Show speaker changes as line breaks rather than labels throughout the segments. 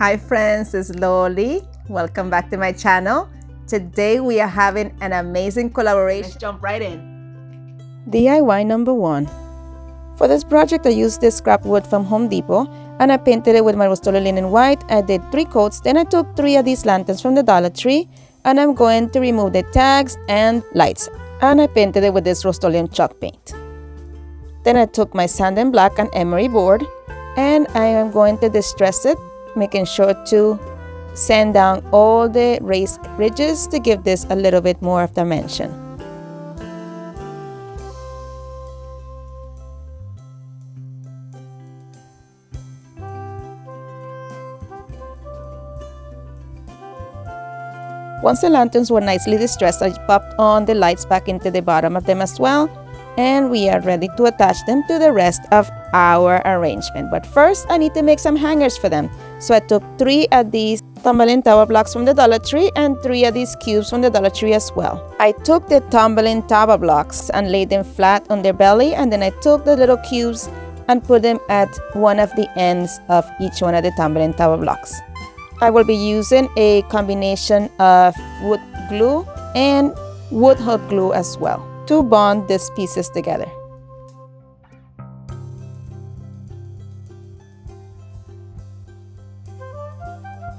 Hi friends, it's Loli. Welcome back to my channel. Today we are having an amazing collaboration. Let's jump right in. DIY number 1. For this project I used this scrap wood from Home Depot and I painted it with my Rust-Oleum linen white. I did 3 coats, then I took 3 of these lanterns from the DollarTree and I'm going to remove the tags and lights. And I painted it with this Rust-Oleum chalk paint. Then I took my sand and black and emery board and I am going to distress it, making sure to sand down all the raised ridges to give this a little bit more of dimension. Once the lanterns were nicely distressed, I popped on the lights back into the bottom of them as well. And we are ready to attach them to the rest of our arrangement. But first, I need to make some hangers for them. So I took 3 of these tumbling tower blocks from the DollarTree and 3 of these cubes from the DollarTree as well. I took the tumbling tower blocks and laid them flat on their belly, and then I took the little cubes and put them at one of the ends of each one of the tumbling tower blocks. I will be using a combination of wood glue and wood hot glue as well to bond these pieces together.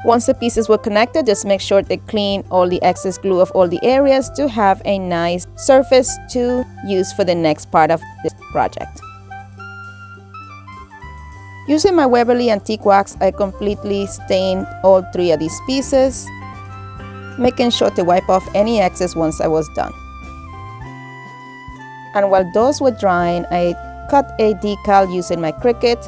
Once the pieces were connected, just make sure to clean all the excess glue of all the areas to have a nice surface to use for the next part of this project. Using my Waverly Antique Wax, I completely stained all 3 of these pieces, making sure to wipe off any excess once I was done. And while those were drying, I cut a decal using my Cricut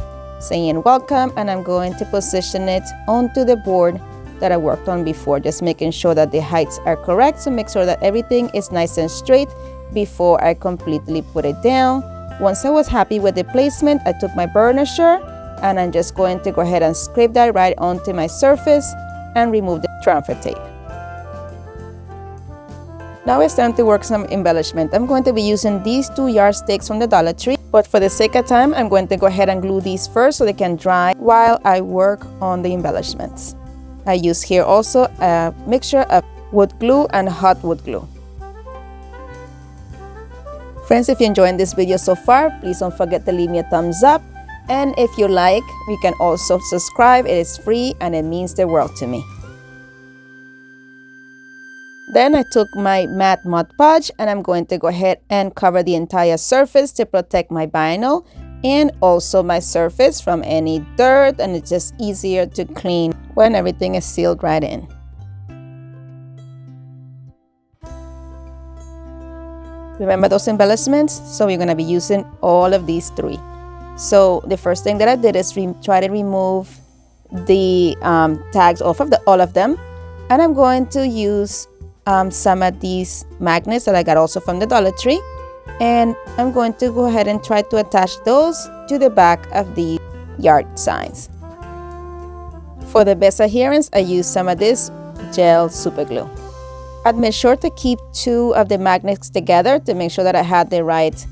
saying welcome, and I'm going to position it onto the board that I worked on before, just making sure that the heights are correct. So make sure that everything is nice and straight before I completely put it down. Once I was happy with the placement, I took my burnisher and I'm just going to go ahead and scrape that right onto my surface and remove the transfer tape. Now it's time to work some embellishment. I'm going to be using these 2 yardsticks from the DollarTree, but for the sake of time, I'm going to go ahead and glue these first so they can dry while I work on the embellishments. I use here also a mixture of wood glue and hot wood glue. Friends, if you're enjoying this video so far, please don't forget to leave me a thumbs up. And if you like, you can also subscribe. It is free and it means the world to me. Then I took my matte Mod Podge and I'm going to go ahead and cover the entire surface to protect my vinyl and also my surface from any dirt, and it's just easier to clean when everything is sealed right in. Remember those embellishments? So we're going to be using all of these 3. So the first thing that I did is try to remove the tags off of all of them, and I'm going to use some of these magnets that I got also from the DollarTree, and I'm going to go ahead and try to attach those to the back of the yard signs. For the best adherence, I used some of this gel super glue. I'd made sure to keep 2 of the magnets together to make sure that I had the right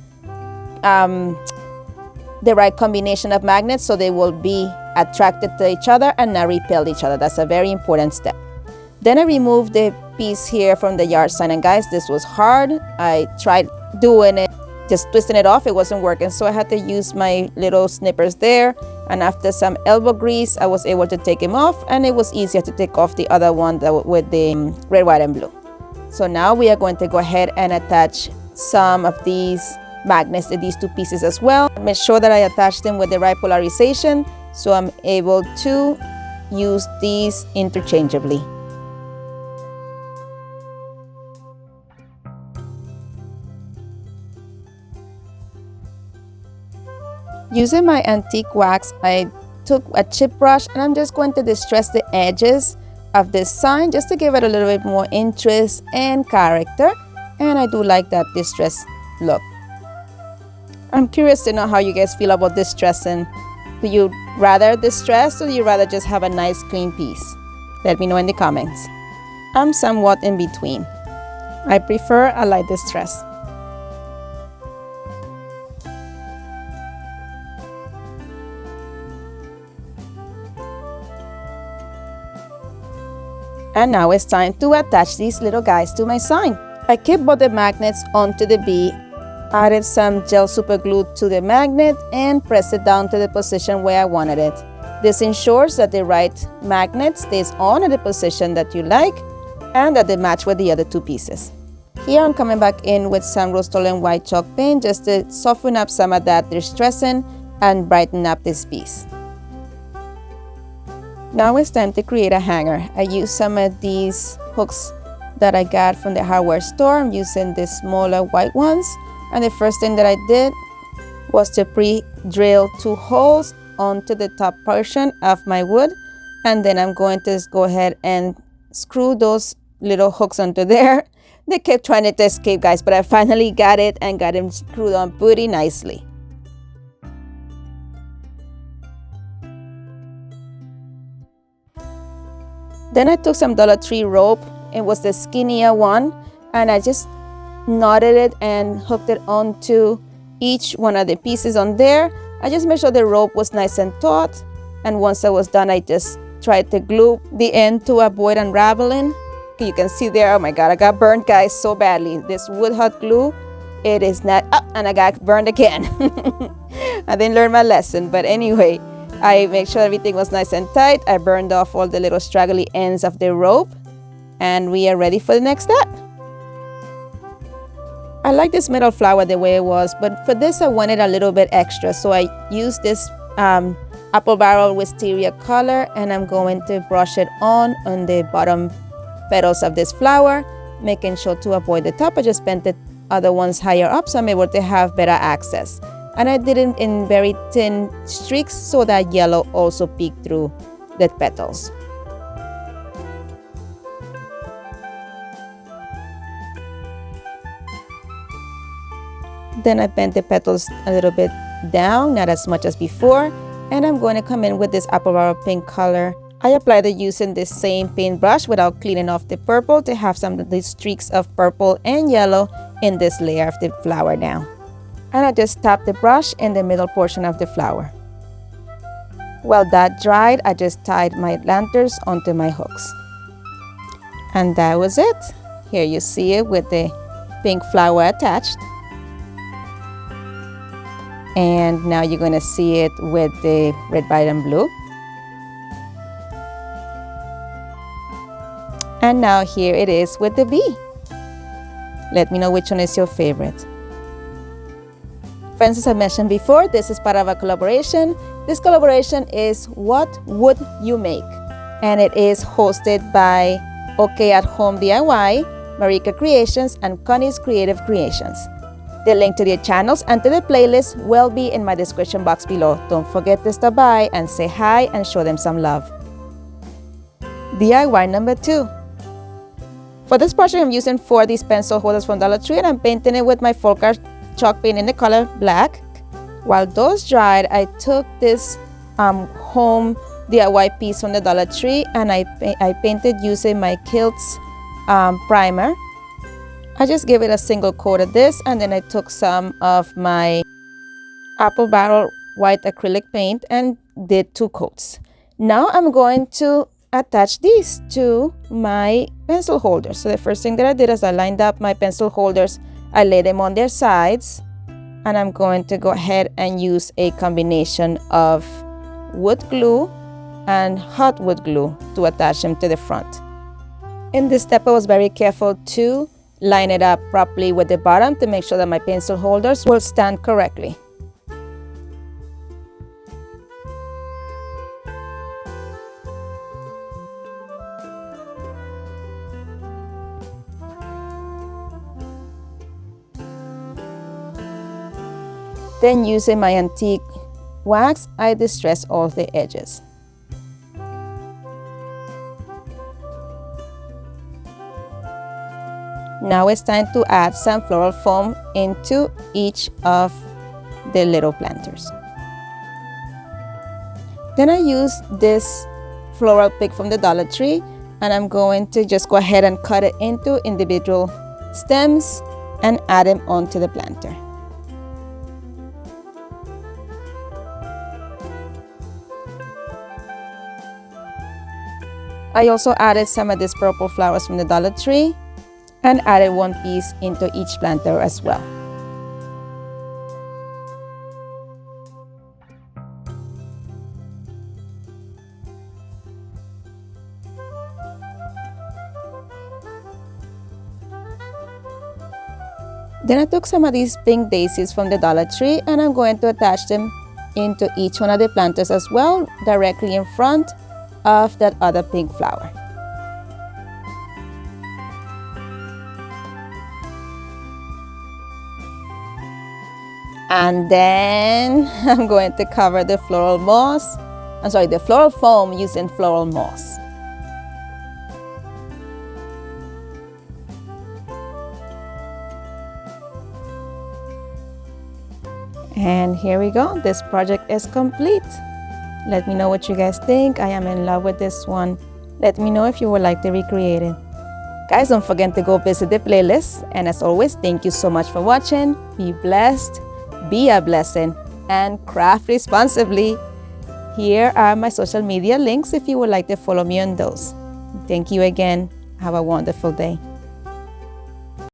combination of magnets so they will be attracted to each other and not repel each other. That's a very important step. Then I removed the piece here from the yard sign, and guys, this was hard. I tried doing it, just twisting it off. It wasn't working, so I had to use my little snippers there, and after some elbow grease I was able to take them off, and it was easier to take off the other one with the red, white and blue. So now we are going to go ahead and attach some of these magnets to these 2 pieces as well. Make sure that I attach them with the right polarization so I'm able to use these interchangeably. Using my antique wax, I took a chip brush and I'm just going to distress the edges of this sign just to give it a little bit more interest and character, and I do like that distress look. I'm curious to know how you guys feel about distressing. Do you rather distress or do you rather just have a nice clean piece? Let me know in the comments. I'm somewhat in between. I prefer a light distress. And now it's time to attach these little guys to my sign. I kept both the magnets onto the bee, added some gel super glue to the magnet, and pressed it down to the position where I wanted it. This ensures that the right magnet stays on at the position that you like and that they match with the other two pieces. Here I'm coming back in with some rose-colored white chalk paint just to soften up some of that distressing and brighten up this piece. Now it's time to create a hanger. I use some of these hooks that I got from the hardware store. I'm using the smaller white ones. And the first thing that I did was to pre-drill 2 holes onto the top portion of my wood. And then I'm going to go ahead and screw those little hooks onto there. They kept trying to escape, guys, but I finally got it and got them screwed on pretty nicely. Then I took some DollarTree rope. It was the skinnier one, and I just knotted it and hooked it onto each one of the pieces on there. I just made sure the rope was nice and taut, and once I was done, I just tried to glue the end to avoid unraveling. You can see there, oh my god, I got burned, guys, so badly. This wood hot glue, it is not up, and I got burned again. I didn't learn my lesson, but anyway, I made sure everything was nice and tight. I burned off all the little straggly ends of the rope, and we are ready for the next step. I like this metal flower the way it was, but for this I wanted a little bit extra, so I used this apple barrel wisteria color, and I'm going to brush it on the bottom petals of this flower, making sure to avoid the top. I just bent the other ones higher up so I'm able to have better access. And I did it in very thin streaks so that yellow also peeked through the petals. Then I bent the petals a little bit down, not as much as before, and I'm going to come in with this apple barrel pink color. I applied it using this same paintbrush without cleaning off the purple to have some of these streaks of purple and yellow in this layer of the flower now. And I just tapped the brush in the middle portion of the flower. While that dried, I just tied my lanterns onto my hooks. And that was it. Here you see it with the pink flower attached. And now you're going to see it with the red, white, and blue. And now here it is with the bee. Let me know which one is your favorite. Friends, as I mentioned before, this is part of a collaboration. This collaboration is What Would You Make? And it is hosted by OK at Home DIY, Marika Creations, and Connie's Creative Creations. The link to their channels and to the playlist will be in my description box below. Don't forget to stop by and say hi and show them some love. DIY number 2. For this project, I'm using 4 of these pencil holders from DollarTree, and I'm painting it with my folk art chalk paint in the color black. While those dried, I took this home DIY piece from the DollarTree, and I painted using my Kilts primer. I just gave it a single coat of this, and then I took some of my apple barrel white acrylic paint and did 2 coats. Now I'm going to attach these to my pencil holders. So the first thing that I did is I lined up my pencil holders. I laid them on their sides, and I'm going to go ahead and use a combination of wood glue and hot wood glue to attach them to the front. In this step, I was very careful to line it up properly with the bottom to make sure that my pencil holders will stand correctly. Then using my antique wax, I distress all the edges. Now it's time to add some floral foam into each of the little planters. Then I use this floral pick from the DollarTree, and I'm going to just go ahead and cut it into individual stems and add them onto the planter. I also added some of these purple flowers from the Dollar Tree and added one piece into each planter as well. Then I took some of these pink daisies from the Dollar Tree and I'm going to attach them into each one of the planters as well, directly in front of that other pink flower. And then I'm going to cover the floral foam using floral moss. And here we go. This project is complete. Let me know what you guys think. I am in love with this one. Let me know if you would like to recreate it. Guys, don't forget to go visit the playlist. And as always, thank you so much for watching. Be blessed, be a blessing, and craft responsibly. Here are my social media links if you would like to follow me on those. Thank you again. Have a wonderful day.